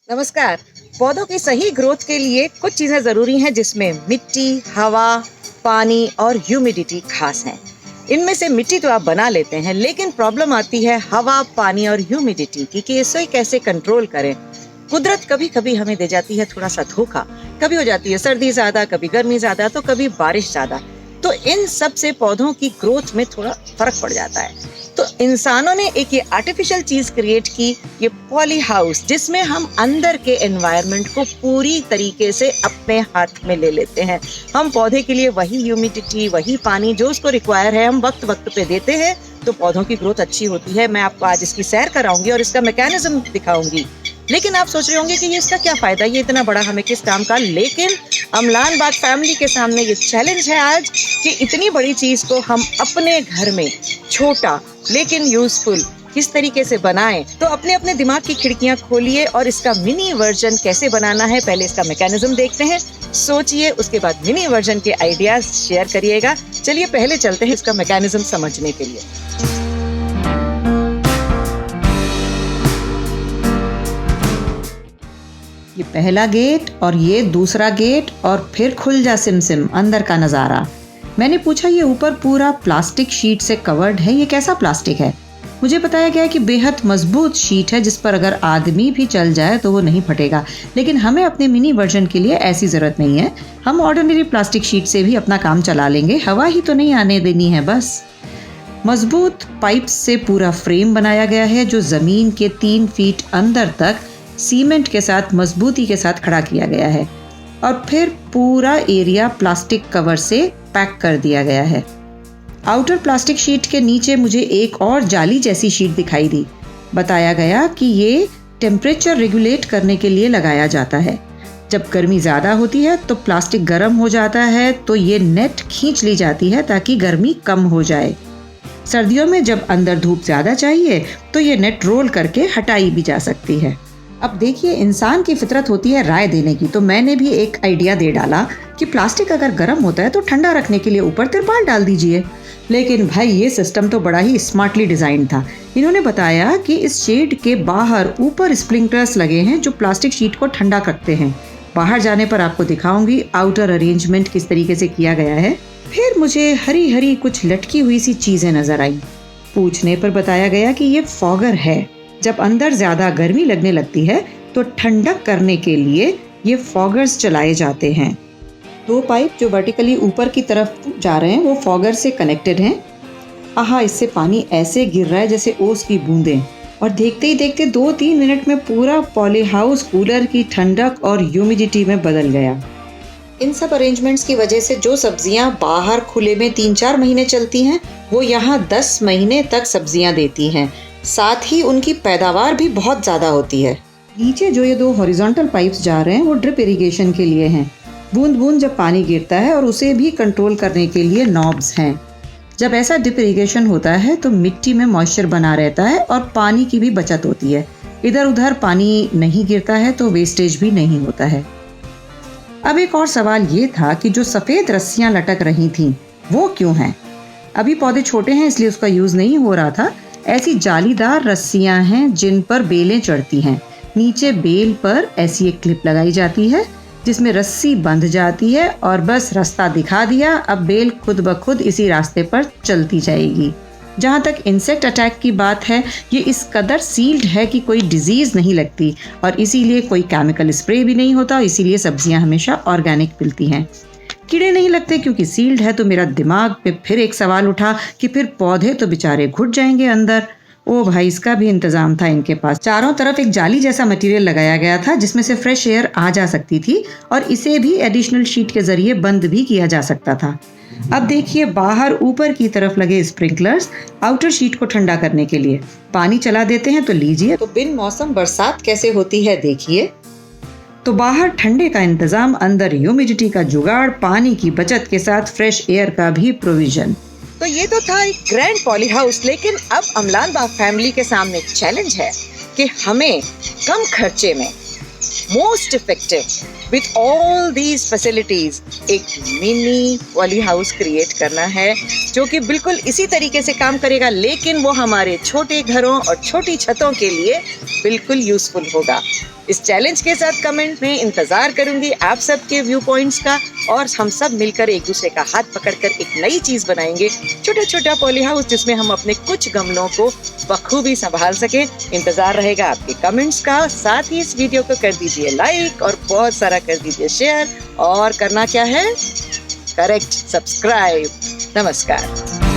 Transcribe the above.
नमस्कार। पौधों की सही ग्रोथ के लिए कुछ चीजें जरूरी हैं जिसमें मिट्टी, हवा, पानी और ह्यूमिडिटी खास हैं। इनमें से मिट्टी तो आप बना लेते हैं, लेकिन प्रॉब्लम आती है हवा, पानी और ह्यूमिडिटी की कि इसे कैसे कंट्रोल करें। कुदरत कभी कभी हमें दे जाती है थोड़ा सा धोखा। कभी हो जाती है सर्दी ज्यादा, कभी गर्मी ज्यादा, तो कभी बारिश ज्यादा। तो इन सब से पौधों की ग्रोथ में थोड़ा फर्क पड़ जाता है। तो इंसानों ने एक ये आर्टिफिशियल चीज क्रिएट की, ये पॉली हाउस, जिसमें हम अंदर के एनवायरनमेंट को पूरी तरीके से अपने हाथ में ले लेते हैं। हम पौधे के लिए वही ह्यूमिडिटी, वही पानी जो उसको रिक्वायर है, हम वक्त वक्त पे देते हैं, तो पौधों की ग्रोथ अच्छी होती है। मैं आपको आज इसकी सैर कराऊंगी और इसका मैकेनिज्म दिखाऊंगी। लेकिन आप सोच रहे होंगे कि ये इसका क्या फायदा, ये इतना बड़ा हमें किस काम का। लेकिन अमलान बाग फैमिली के सामने ये चैलेंज है आज कि इतनी बड़ी चीज को हम अपने घर में छोटा लेकिन यूजफुल किस तरीके से बनाएं। तो अपने अपने दिमाग की खिड़कियां खोलिए और इसका मिनी वर्जन कैसे बनाना है, पहले इसका मैकेनिज्म देखते हैं। सोचिए, उसके बाद मिनी वर्जन के आइडियाज शेयर करिएगा। चलिए पहले चलते हैं इसका मैकेनिज्म समझने के लिए। ये पहला गेट और ये दूसरा गेट और फिर खुल जा सिमसिम अंदर का नज़ारा। मैंने पूछा ये ऊपर पूरा प्लास्टिक शीट से कवर्ड है, ये कैसा प्लास्टिक है? मुझे बताया गया कि बेहद मजबूत शीट है जिस पर अगर आदमी भी चल जाए तो वो नहीं फटेगा। लेकिन हमें अपने मिनी वर्जन के लिए ऐसी ज़रूरत नहीं है। हम ऑर्डिनरी प्लास्टिक शीट से भी अपना काम चला लेंगे, हवा ही तो नहीं आने देनी है बस। मजबूत पाइप से पूरा फ्रेम बनाया गया है जो ज़मीन के 3 फीट अंदर तक सीमेंट के साथ मजबूती के साथ खड़ा किया गया है और फिर पूरा एरिया प्लास्टिक कवर से पैक कर दिया गया है। आउटर प्लास्टिक शीट के नीचे मुझे एक और जाली जैसी शीट दिखाई दी। बताया गया कि ये टेम्परेचर रेगुलेट करने के लिए लगाया जाता है। जब गर्मी ज़्यादा होती है तो प्लास्टिक गर्म हो जाता है, तो ये नेट खींच ली जाती है ताकि गर्मी कम हो जाए। सर्दियों में जब अंदर धूप ज़्यादा चाहिए तो ये नेट रोल करके हटाई भी जा सकती है। अब देखिए, इंसान की फितरत होती है राय देने की, तो मैंने भी एक आइडिया दे डाला कि प्लास्टिक अगर गर्म होता है तो ठंडा रखने के लिए ऊपर तिरपाल डाल दीजिए। लेकिन भाई ये सिस्टम तो बड़ा ही स्मार्टली डिजाइन था। इन्होंने बताया कि इस शेड के बाहर ऊपर स्प्रिंकलर्स लगे हैं जो प्लास्टिक शीट को ठंडा करते हैं। बाहर जाने पर आपको दिखाऊंगी आउटर अरेंजमेंट किस तरीके से किया गया है। फिर मुझे हरी हरी कुछ लटकी हुई सी चीजें नजर आई। पूछने पर बताया गया कि ये फॉगर है। जब अंदर ज्यादा गर्मी लगने लगती है तो ठंडक करने के लिए ये फॉगर्स चलाए जाते हैं। 2 पाइप जो वर्टिकली ऊपर की तरफ जा रहे हैं वो फॉगर से कनेक्टेड हैं। आहा, इससे पानी ऐसे गिर रहा है जैसे ओस की बूंदें। और देखते ही देखते 2-3 मिनट में पूरा पॉली हाउस कूलर की ठंडक और ह्यूमिडिटी में बदल गया। इन सब अरेंजमेंट्स की वजह से जो सब्जियां बाहर खुले में 3-4 महीने चलती हैं, वो यहाँ 10 महीने तक सब्जियां देती हैं। साथ ही उनकी पैदावार भी बहुत ज़्यादा होती है। नीचे जो ये 2 हॉरिजॉन्टल पाइप्स जा रहे हैं वो ड्रिप इरिगेशन के लिए हैं। बूंद बूंद जब पानी गिरता है और उसे भी कंट्रोल करने के लिए नॉब्स हैं। जब ऐसा ड्रिप इरिगेशन होता है तो मिट्टी में मॉइस्चर बना रहता है और पानी की भी बचत होती है। इधर उधर पानी नहीं गिरता है तो वेस्टेज भी नहीं होता है। अब एक और सवाल ये था कि जो सफ़ेद रस्सियाँ लटक रही थीं वो क्यों हैं? अभी पौधे छोटे हैं इसलिए उसका यूज़ नहीं हो रहा था। ऐसी जालीदार रस्सियां हैं जिन पर बेलें चढ़ती हैं। नीचे बेल पर ऐसी एक क्लिप लगाई जाती है जिसमें रस्सी बंध जाती है और बस रास्ता दिखा दिया। अब बेल खुद ब खुद इसी रास्ते पर चलती जाएगी। जहाँ तक इंसेक्ट अटैक की बात है, ये इस कदर सील्ड है कि कोई डिजीज़ नहीं लगती और इसीलिए कोई केमिकल स्प्रे भी नहीं होता। इसीलिए सब्जियाँ हमेशा ऑर्गेनिक मिलती हैं। कीड़े नहीं लगते क्योंकि सील्ड है। तो मेरा दिमाग पे फिर एक सवाल उठा कि फिर पौधे तो बेचारे घुट जाएंगे अंदर। ओ भाई, इसका भी इंतजाम था इनके पास। चारों तरफ एक जाली जैसा मटेरियल लगाया गया था जिसमें से फ्रेश एयर आ जा सकती थी और इसे भी एडिशनल शीट के जरिए बंद भी किया जा सकता था। अब देखिए, बाहर ऊपर की तरफ लगे स्प्रिंकलर्स आउटर शीट को ठंडा करने के लिए पानी चला देते हैं। तो लीजिए, तो बिन मौसम बरसात कैसे होती है देखिए। तो बाहर ठंडे का इंतजाम, अंदर ह्यूमिडिटी का जुगाड़, पानी की बचत के साथ फ्रेश एयर का भी प्रोविजन। तो ये तो था एक ग्रैंड पॉली हाउस। लेकिन अब अमलान बाग फैमिली के सामने चैलेंज है कि हमें कम खर्चे में most effective with all these facilities एक मिनी पॉली हाउस क्रिएट करना है जो कि बिल्कुल इसी तरीके से काम करेगा, लेकिन वो हमारे छोटे घरों और छोटी छतों के लिए बिल्कुल यूजफुल होगा। इस चैलेंज के साथ कमेंट में इंतजार करूंगी आप सबके व्यू पॉइंट्स का, और हम सब मिलकर एक दूसरे का हाथ पकड़कर एक नई चीज बनाएंगे, छोटा छोटा पॉली हाउस जिसमें हम अपने कुछ गमलों को बखूबी संभाल सके। इंतजार रहेगा आपके कमेंट्स का। साथ ही इस वीडियो को कर दीजिए लाइक और बहुत सारा कर दीजिए शेयर, और करना क्या है, करेक्ट, सब्सक्राइब। नमस्कार।